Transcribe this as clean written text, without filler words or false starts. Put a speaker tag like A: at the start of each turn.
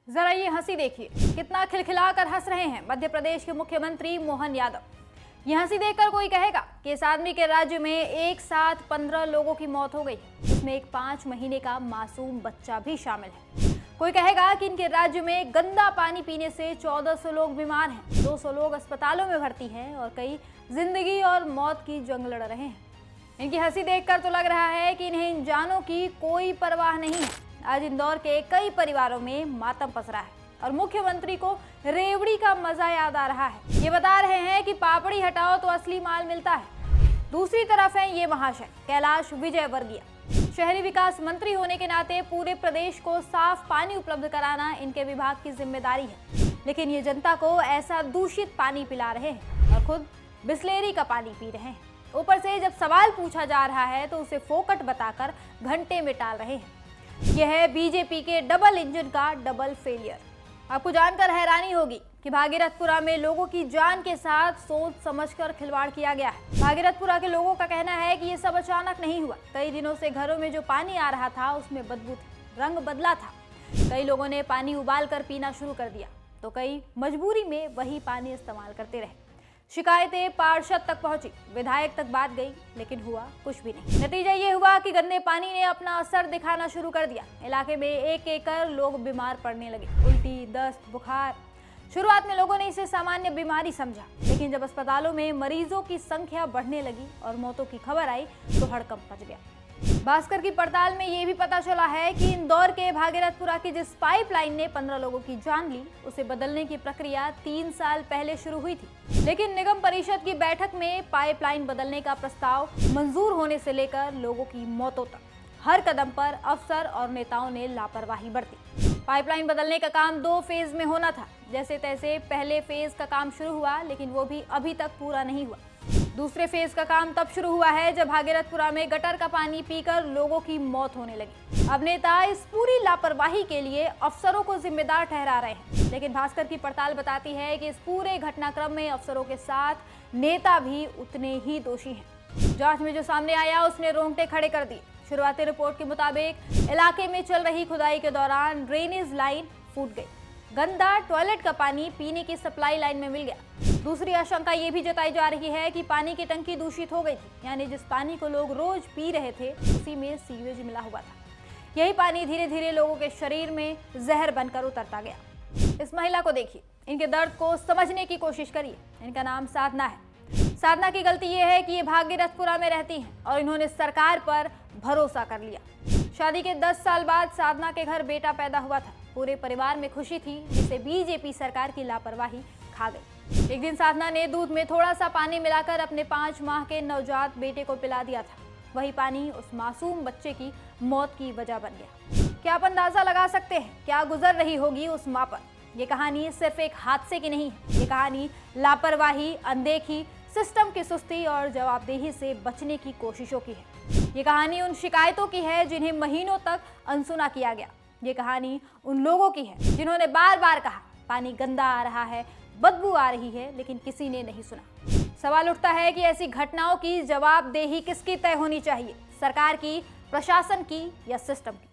A: जरा ये हंसी देखिए, कितना खिलखिलाकर हंस रहे हैं मध्य प्रदेश के मुख्यमंत्री मोहन यादव। ये हंसी देखकर कोई कहेगा कि इस आदमी के राज्य में एक साथ 15 लोगों की मौत हो गई, इसमें एक 5 महीने का मासूम बच्चा भी शामिल है। कोई कहेगा कि इनके राज्य में गंदा पानी पीने से 1400 लोग बीमार हैं, 200 लोग अस्पतालों में भर्ती हैं और कई जिंदगी और मौत की जंग लड़ रहे हैं। इनकी हंसी देखकर तो लग रहा है कि इन्हें इन जानों की कोई परवाह नहीं है। आज इंदौर के कई परिवारों में मातम पसरा है और मुख्यमंत्री को रेवड़ी का मजा याद आ रहा है। ये बता रहे हैं कि पापड़ी हटाओ तो असली माल मिलता है। दूसरी तरफ है ये महाशय कैलाश विजयवर्गीय। शहरी विकास मंत्री होने के नाते पूरे प्रदेश को साफ पानी उपलब्ध कराना इनके विभाग की जिम्मेदारी है, लेकिन ये जनता को ऐसा दूषित पानी पिला रहे हैं और खुद बिस्लेरी का पानी पी रहे हैं। ऊपर से जब सवाल पूछा जा रहा है तो उसे फोकट बताकर घंटे में टाल रहे हैं। यह है बीजेपी के डबल इंजन का डबल फेलियर। आपको जानकर हैरानी होगी कि भागीरथपुरा में लोगों की जान के साथ सोच समझकर खिलवाड़ किया गया है। भागीरथपुरा के लोगों का कहना है कि ये सब अचानक नहीं हुआ। कई दिनों से घरों में जो पानी आ रहा था उसमें बदबू थी, रंग बदला था। कई लोगों ने पानी उबाल कर पीना शुरू कर दिया तो कई मजबूरी में वही पानी इस्तेमाल करते रहे। शिकायतें पार्षद तक पहुंची, विधायक तक बात गई, लेकिन हुआ कुछ भी नहीं। नतीजा ये हुआ कि गंदे पानी ने अपना असर दिखाना शुरू कर दिया। इलाके में एक एक कर लोग बीमार पड़ने लगे, उल्टी, दस्त, बुखार। शुरुआत में लोगों ने इसे सामान्य बीमारी समझा, लेकिन जब अस्पतालों में मरीजों की संख्या बढ़ने लगी और मौतों की खबर आई तो हड़कंप मच गया। भास्कर की पड़ताल में ये भी पता चला है कि इंदौर के भागीरथपुरा की जिस पाइपलाइन ने 15 लोगों की जान ली, उसे बदलने की प्रक्रिया 3 साल पहले शुरू हुई थी। लेकिन निगम परिषद की बैठक में पाइपलाइन बदलने का प्रस्ताव मंजूर होने से लेकर लोगों की मौतों तक हर कदम पर अफसर और नेताओं ने लापरवाही बरती। पाइपलाइन बदलने का काम 2 फेज में होना था। जैसे तैसे पहले फेज का काम शुरू हुआ, लेकिन वो भी अभी तक पूरा नहीं हुआ। दूसरे फेज का काम तब शुरू हुआ है जब भागीरथपुरा में गटर का पानी पीकर लोगों की मौत होने लगी। अब नेता इस पूरी लापरवाही के लिए अफसरों को जिम्मेदार ठहरा रहे हैं, लेकिन भास्कर की पड़ताल बताती है कि इस पूरे घटनाक्रम में अफसरों के साथ नेता भी उतने ही दोषी हैं। जांच में जो सामने आया उसने रोंगटे खड़े कर दिए। शुरुआती रिपोर्ट के मुताबिक इलाके में चल रही खुदाई के दौरान ड्रेनेज लाइन फूट गई। गंदा टॉयलेट का पानी पीने की सप्लाई लाइन में मिल गया। दूसरी आशंका ये भी जताई जा रही है कि पानी की टंकी दूषित हो गई थी, यानी जिस पानी को लोग रोज पी रहे थे उसी में सीवेज मिला हुआ था। यही पानी धीरे धीरे लोगों के शरीर में जहर बनकर उतरता गया। इस महिला को देखिए, इनके दर्द को समझने की कोशिश करिए। इनका नाम साधना है। साधना की गलती यह है कि ये भागीरथपुरा में रहती हैं और इन्होंने सरकार पर भरोसा कर लिया। शादी के 10 साल बाद साधना के घर बेटा पैदा हुआ था। पूरे परिवार में खुशी थी, जिसे बीजेपी सरकार की लापरवाही खा गई। एक दिन साधना ने दूध में थोड़ा सा पानी मिलाकर अपने 5 माह के नवजात बेटे को पिला दिया था। वही पानी उस मासूम बच्चे की मौत की वजह बन गया। क्या आप अंदाजा लगा सकते हैं क्या गुजर रही होगी उस मां पर? ये कहानी सिर्फ एक हादसे की नहीं है। ये कहानी लापरवाही, अनदेखी, सिस्टम की सुस्ती और जवाबदेही से बचने की कोशिशों की है। ये कहानी उन शिकायतों की है जिन्हें महीनों तक अनसुना किया गया। ये कहानी उन लोगों की है जिन्होंने बार बार कहा पानी गंदा आ रहा है, बदबू आ रही है, लेकिन किसी ने नहीं सुना। सवाल उठता है कि ऐसी घटनाओं की जवाबदेही किसकी तय होनी चाहिए, सरकार की, प्रशासन की या सिस्टम की?